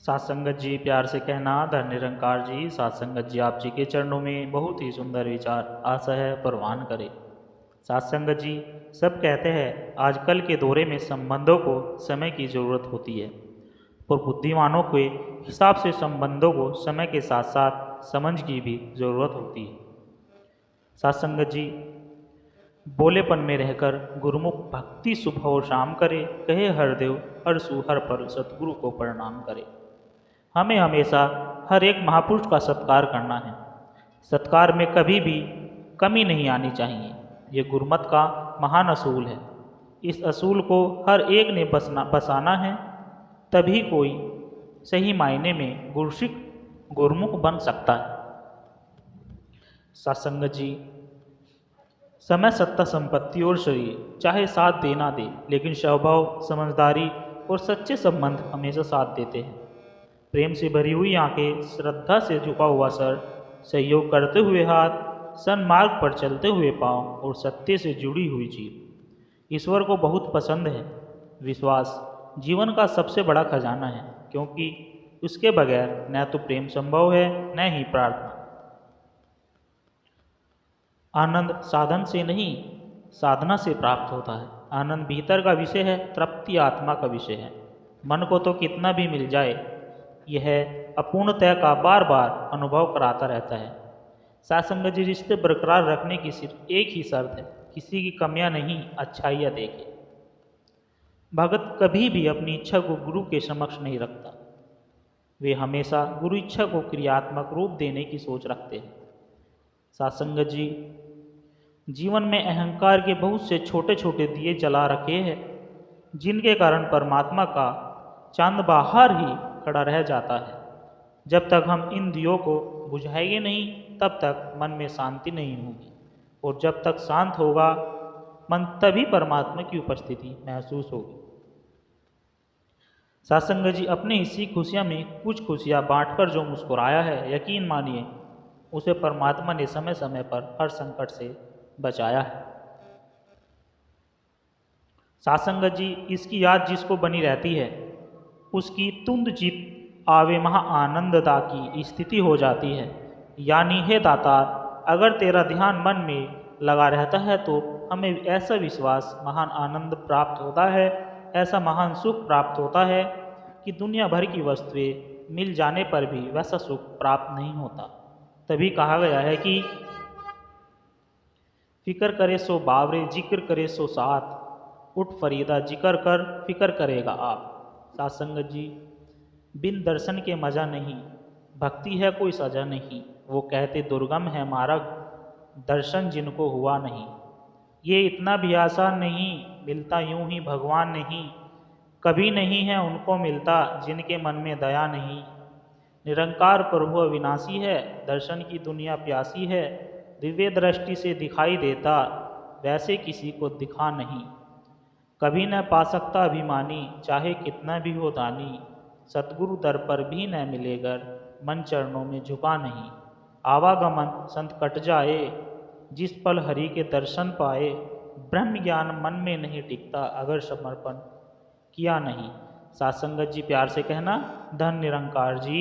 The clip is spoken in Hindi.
सात संगत जी प्यार से कहना, धन निरंकार जी। सात संगत जी आप जी के चरणों में बहुत ही सुंदर विचार आशा है प्रवान करे। सात संगत जी सब कहते हैं आजकल के दौरे में संबंधों को समय की ज़रूरत होती है, पर बुद्धिमानों के हिसाब से संबंधों को समय के साथ साथ समझ की भी ज़रूरत होती है। सात संगत जी बोलेपन में रहकर गुरुमुख भक्ति सुबह और शाम करे, कहे हरदेव हर सु हर पर सतगुरु को प्रणाम करे। हमें हमेशा हर एक महापुरुष का सत्कार करना है। सत्कार में कभी भी कमी नहीं आनी चाहिए। ये गुरुमत का महान असूल है। इस असूल को हर एक ने बसाना है, तभी कोई सही मायने में गुरसिख गुरुमुख बन सकता है। सत्संगत जी समय, सत्ता, संपत्ति और शरीर चाहे साथ देना दे, लेकिन स्वभाव, समझदारी और सच्चे संबंध हमेशा साथ देते हैं। प्रेम से भरी हुई आंखें, श्रद्धा से झुका हुआ सर, सहयोग करते हुए हाथ, सन्मार्ग पर चलते हुए पांव और सत्य से जुड़ी हुई जीभ ईश्वर को बहुत पसंद है। विश्वास जीवन का सबसे बड़ा खजाना है, क्योंकि उसके बगैर न तो प्रेम संभव है न ही प्रार्थना। आनंद साधन से नहीं, साधना से प्राप्त होता है। आनंद भीतर का विषय है, तृप्ति आत्मा का विषय है। मन को तो कितना भी मिल जाए, यह अपूर्णता का बार बार अनुभव कराता रहता है। सात्संगत जी रिश्ते बरकरार रखने की सिर्फ एक ही शर्त है, किसी की कमियां नहीं, अच्छाइयाँ देखे। भगत कभी भी अपनी इच्छा को गुरु के समक्ष नहीं रखता। वे हमेशा गुरु इच्छा को क्रियात्मक रूप देने की सोच रखते हैं। सात्संगत जी जीवन में अहंकार के बहुत से छोटे छोटे दिए जला रखे हैं, जिनके कारण परमात्मा का चांद बाहर ही खड़ा रह जाता है। जब तक हम इन दियों को बुझाएंगे नहीं, तब तक मन में शांति नहीं होगी, और जब तक शांत होगा मन, तभी परमात्मा की उपस्थिति महसूस होगी। सत्संगत जी अपने इसी खुशियाँ में कुछ खुशियाँ बांटकर जो मुस्कुराया है, यकीन मानिए उसे परमात्मा ने समय समय पर हर संकट से बचाया है। सत्संगत जी इसकी याद जिसको बनी रहती है, उसकी तुंद जीत आवे महा आनंददा की स्थिति हो जाती है। यानी हे दातार, अगर तेरा ध्यान मन में लगा रहता है तो हमें ऐसा विश्वास, महान आनंद प्राप्त होता है, ऐसा महान सुख प्राप्त होता है कि दुनिया भर की वस्तुएं मिल जाने पर भी वैसा सुख प्राप्त नहीं होता। तभी कहा गया है कि फिक्र करे सो बावरे, जिक्र करे सो साथ, उठ फरीदा जिक्र कर, फिक्र करेगा आप। सत्संगत जी बिन दर्शन के मजा नहीं, भक्ति है कोई सजा नहीं। वो कहते दुर्गम है मार्ग, दर्शन जिनको हुआ नहीं। ये इतना भी आसान नहीं, मिलता यूं ही भगवान नहीं। कभी नहीं है उनको मिलता जिनके मन में दया नहीं। निरंकार प्रभु अविनाशी है, दर्शन की दुनिया प्यासी है। दिव्य दृष्टि से दिखाई देता, वैसे किसी को दिखा नहीं। कभी न पा सकता अभिमानी, चाहे कितना भी हो दानी। सतगुरु दर पर भी न मिलेगा, मन चरणों में झुका नहीं। आवागमन संत कट जाए, जिस पल हरि के दर्शन पाए। ब्रह्म ज्ञान मन में नहीं टिकता, अगर समर्पण किया नहीं। सत्संगत जी प्यार से कहना, धन निरंकार जी।